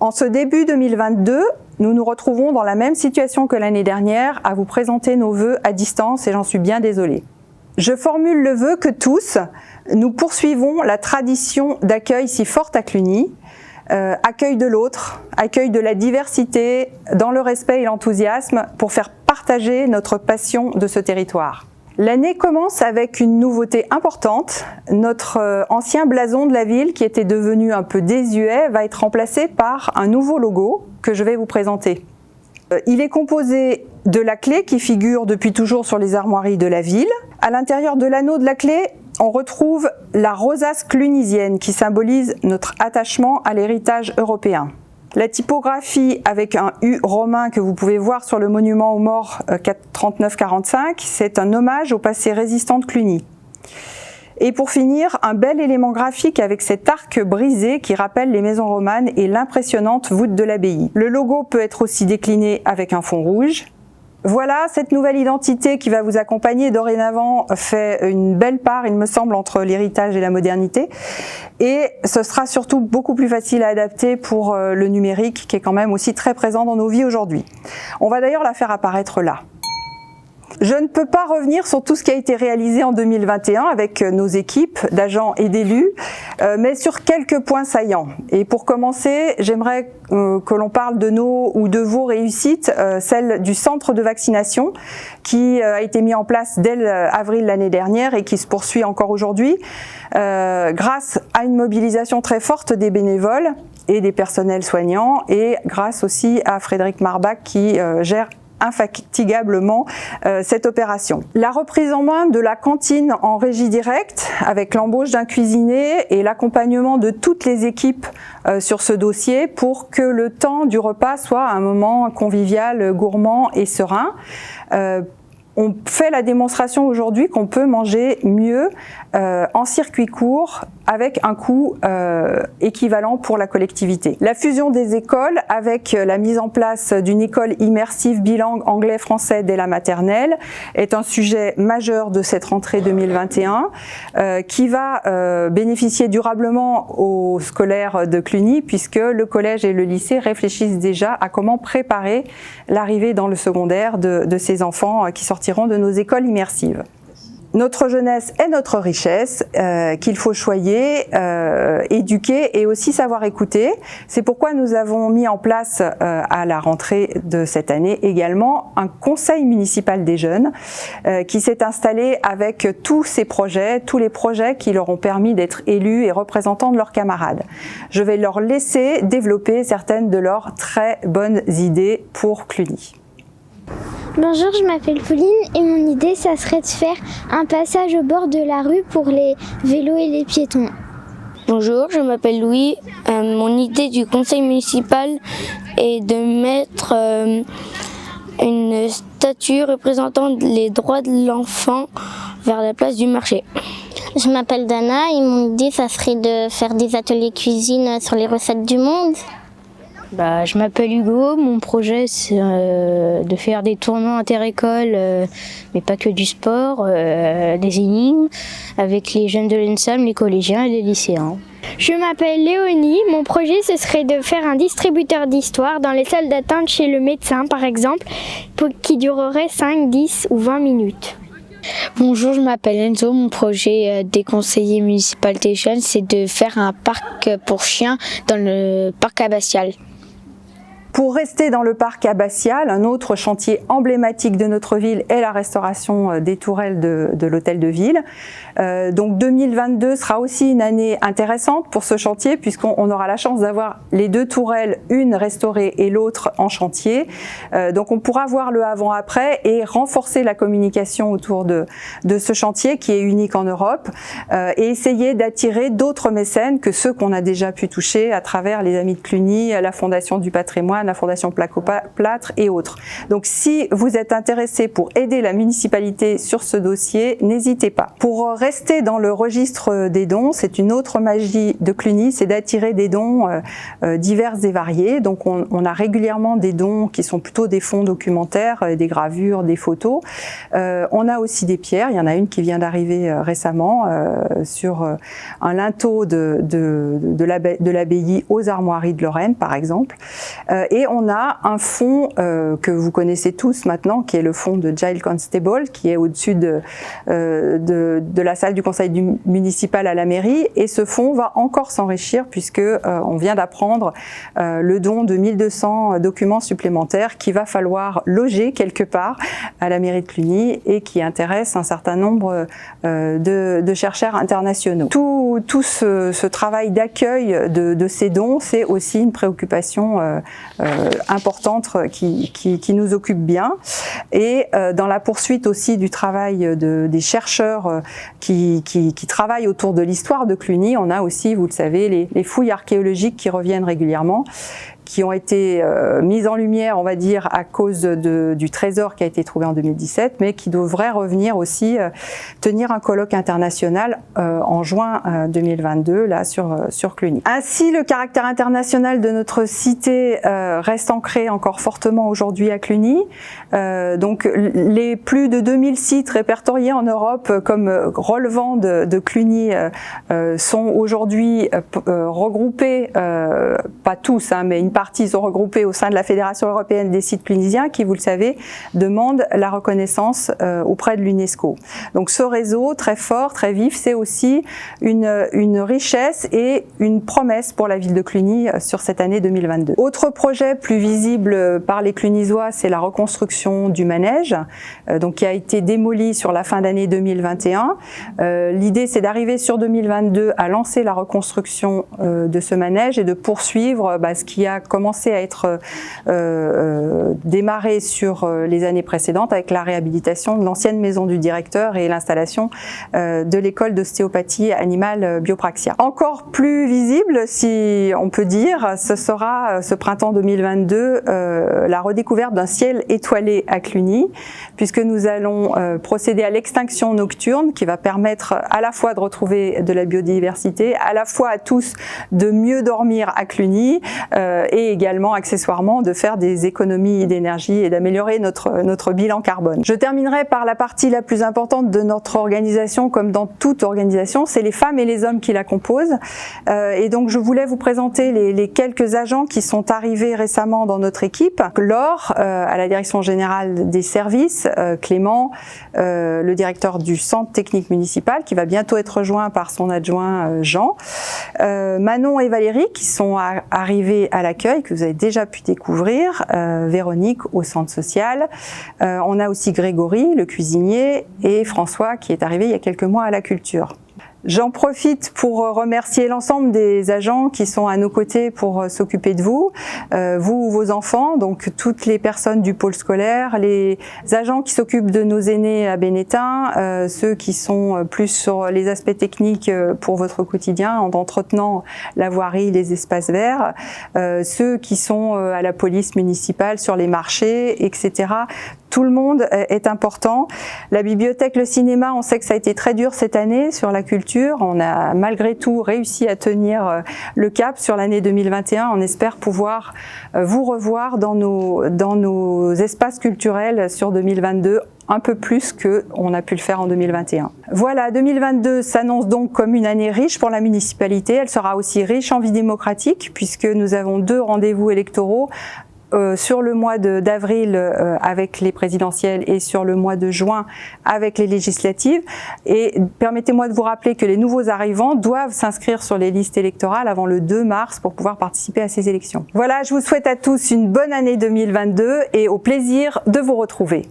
En ce début 2022, nous nous retrouvons dans la même situation que l'année dernière à vous présenter nos vœux à distance et j'en suis bien désolée. Je formule le vœu que tous, nous poursuivons la tradition d'accueil si forte à Cluny, accueil de l'autre, accueil de la diversité, dans le respect et l'enthousiasme pour faire partager notre passion de ce territoire. L'année commence avec une nouveauté importante. Notre ancien blason de la ville, qui était devenu un peu désuet, va être remplacé par un nouveau logo que je vais vous présenter. Il est composé de la clé qui figure depuis toujours sur les armoiries de la ville. À l'intérieur de l'anneau de la clé, on retrouve la rosace clunisienne qui symbolise notre attachement à l'héritage européen. La typographie avec un U romain que vous pouvez voir sur le monument aux morts 39-45, c'est un hommage au passé résistant de Cluny. Et pour finir, un bel élément graphique avec cet arc brisé qui rappelle les maisons romanes et l'impressionnante voûte de l'abbaye. Le logo peut être aussi décliné avec un fond rouge. Voilà, cette nouvelle identité qui va vous accompagner dorénavant fait une belle part, il me semble, entre l'héritage et la modernité. Et ce sera surtout beaucoup plus facile à adapter pour le numérique qui est quand même aussi très présent dans nos vies aujourd'hui. On va d'ailleurs la faire apparaître là. Je ne peux pas revenir sur tout ce qui a été réalisé en 2021 avec nos équipes d'agents et d'élus, mais sur quelques points saillants. Et pour commencer, j'aimerais que l'on parle de nos ou de vos réussites, celle du centre de vaccination qui a été mis en place dès avril l'année dernière et qui se poursuit encore aujourd'hui, grâce à une mobilisation très forte des bénévoles et des personnels soignants et grâce aussi à Frédéric Marbach qui gère infatigablement cette opération. La reprise en main de la cantine en régie directe avec l'embauche d'un cuisinier et l'accompagnement de toutes les équipes sur ce dossier pour que le temps du repas soit un moment convivial, gourmand et serein. On fait la démonstration aujourd'hui qu'on peut manger mieux en circuit court avec un coût équivalent pour la collectivité. La fusion des écoles avec la mise en place d'une école immersive bilingue anglais-français dès la maternelle est un sujet majeur de cette rentrée 2021 qui va bénéficier durablement aux scolaires de Cluny puisque le collège et le lycée réfléchissent déjà à comment préparer l'arrivée dans le secondaire de ces enfants qui sortiront de nos écoles immersives. Notre jeunesse est notre richesse qu'il faut choyer, éduquer et aussi savoir écouter. C'est pourquoi nous avons mis en place à la rentrée de cette année également un conseil municipal des jeunes qui s'est installé avec tous ces projets, tous les projets qui leur ont permis d'être élus et représentants de leurs camarades. Je vais leur laisser développer certaines de leurs très bonnes idées pour Cluny. Bonjour, je m'appelle Pauline et mon idée, ça serait de faire un passage au bord de la rue pour les vélos et les piétons. Bonjour, je m'appelle Louis. Mon idée du conseil municipal est de mettre une statue représentant les droits de l'enfant vers la place du marché. Je m'appelle Dana et mon idée, ça serait de faire des ateliers cuisine sur les recettes du monde. Je m'appelle Hugo, mon projet c'est de faire des tournois inter-écoles, mais pas que du sport, des énigmes, avec les jeunes de l'ENSAM, les collégiens et les lycéens. Je m'appelle Léonie, mon projet ce serait de faire un distributeur d'histoire dans les salles d'attente chez le médecin par exemple, qui durerait 5, 10 ou 20 minutes. Bonjour, je m'appelle Enzo. Mon projet des conseillers municipaux des jeunes, c'est de faire un parc pour chiens dans le parc abbatial. Pour rester dans le parc abbatial, un autre chantier emblématique de notre ville est la restauration des tourelles de l'hôtel de ville. Donc 2022 sera aussi une année intéressante pour ce chantier puisqu'on aura la chance d'avoir les deux tourelles, une restaurée et l'autre en chantier. Donc on pourra voir le avant-après et renforcer la communication autour de ce chantier qui est unique en Europe et essayer d'attirer d'autres mécènes que ceux qu'on a déjà pu toucher à travers les Amis de Cluny, la Fondation du patrimoine Jeanne, la Fondation Plaque au Plâtre et autres. Donc si vous êtes intéressé pour aider la municipalité sur ce dossier, n'hésitez pas. Pour rester dans le registre des dons, c'est une autre magie de Cluny, c'est d'attirer des dons divers et variés. Donc on a régulièrement des dons qui sont plutôt des fonds documentaires, des gravures, des photos. On a aussi des pierres, il y en a une qui vient d'arriver récemment sur un linteau de l'abbaye aux Armoiries de Lorraine par exemple. Et on a un fonds que vous connaissez tous maintenant, qui est le fonds de Giles Constable, qui est au-dessus de la salle du conseil municipal à la mairie. Et ce fonds va encore s'enrichir puisque on vient d'apprendre le don de 1200 documents supplémentaires qu'il va falloir loger quelque part à la mairie de Cluny et qui intéresse un certain nombre de chercheurs internationaux. Tout ce travail d'accueil de ces dons, c'est aussi une préoccupation importante qui nous occupe bien. Et dans la poursuite aussi du travail des chercheurs qui travaillent autour de l'histoire de Cluny, on a aussi, vous le savez, les fouilles archéologiques qui reviennent régulièrement, qui ont été mises en lumière, on va dire, à cause du trésor qui a été trouvé en 2017, mais qui devraient revenir aussi tenir un colloque international en juin 2022, là, sur Cluny. Ainsi, le caractère international de notre cité reste ancré encore fortement aujourd'hui à Cluny. Donc, les plus de 2000 sites répertoriés en Europe comme relevant de Cluny sont aujourd'hui regroupés, pas tous, hein, mais une partie sont regroupés au sein de la Fédération européenne des sites clunisiens qui, vous le savez, demande la reconnaissance auprès de l'UNESCO. Donc ce réseau très fort, très vif, c'est aussi une richesse et une promesse pour la ville de Cluny sur cette année 2022. Autre projet plus visible par les Clunisois, c'est la reconstruction du manège, donc qui a été démoli sur la fin d'année 2021. L'idée, c'est d'arriver sur 2022 à lancer la reconstruction de ce manège et de poursuivre ce qui a commencé à être démarré sur les années précédentes avec la réhabilitation de l'ancienne maison du directeur et l'installation de l'école d'ostéopathie animale Biopraxia. Encore plus visible, si on peut dire, ce sera ce printemps 2022 la redécouverte d'un ciel étoilé à Cluny, puisque nous allons procéder à l'extinction nocturne qui va permettre à la fois de retrouver de la biodiversité, à la fois à tous de mieux dormir à Cluny et également accessoirement de faire des économies d'énergie et d'améliorer notre bilan carbone. Je terminerai par la partie la plus importante de notre organisation, comme dans toute organisation, c'est les femmes et les hommes qui la composent. Et donc je voulais vous présenter les quelques agents qui sont arrivés récemment dans notre équipe. Laure, à la direction générale des services, Clément, le directeur du centre technique municipal, qui va bientôt être rejoint par son adjoint Jean, Manon et Valérie qui sont arrivés à l'accueil, que vous avez déjà pu découvrir, Véronique au centre social. On a aussi Grégory, le cuisinier, et François qui est arrivé il y a quelques mois à la culture. J'en profite pour remercier l'ensemble des agents qui sont à nos côtés pour s'occuper de vous, vous, vos enfants, donc toutes les personnes du pôle scolaire, les agents qui s'occupent de nos aînés à Bénétain, ceux qui sont plus sur les aspects techniques pour votre quotidien en entretenant la voirie, les espaces verts, ceux qui sont à la police municipale sur les marchés, etc. Tout le monde est important. La bibliothèque, le cinéma, on sait que ça a été très dur cette année sur la culture. On a malgré tout réussi à tenir le cap sur l'année 2021. On espère pouvoir vous revoir dans nos espaces culturels sur 2022, un peu plus qu'on a pu le faire en 2021. Voilà, 2022 s'annonce donc comme une année riche pour la municipalité. Elle sera aussi riche en vie démocratique puisque nous avons 2 rendez-vous électoraux. Sur le mois d'avril avec les présidentielles et sur le mois de juin avec les législatives. Et permettez-moi de vous rappeler que les nouveaux arrivants doivent s'inscrire sur les listes électorales avant le 2 mars pour pouvoir participer à ces élections. Voilà, je vous souhaite à tous une bonne année 2022 et au plaisir de vous retrouver.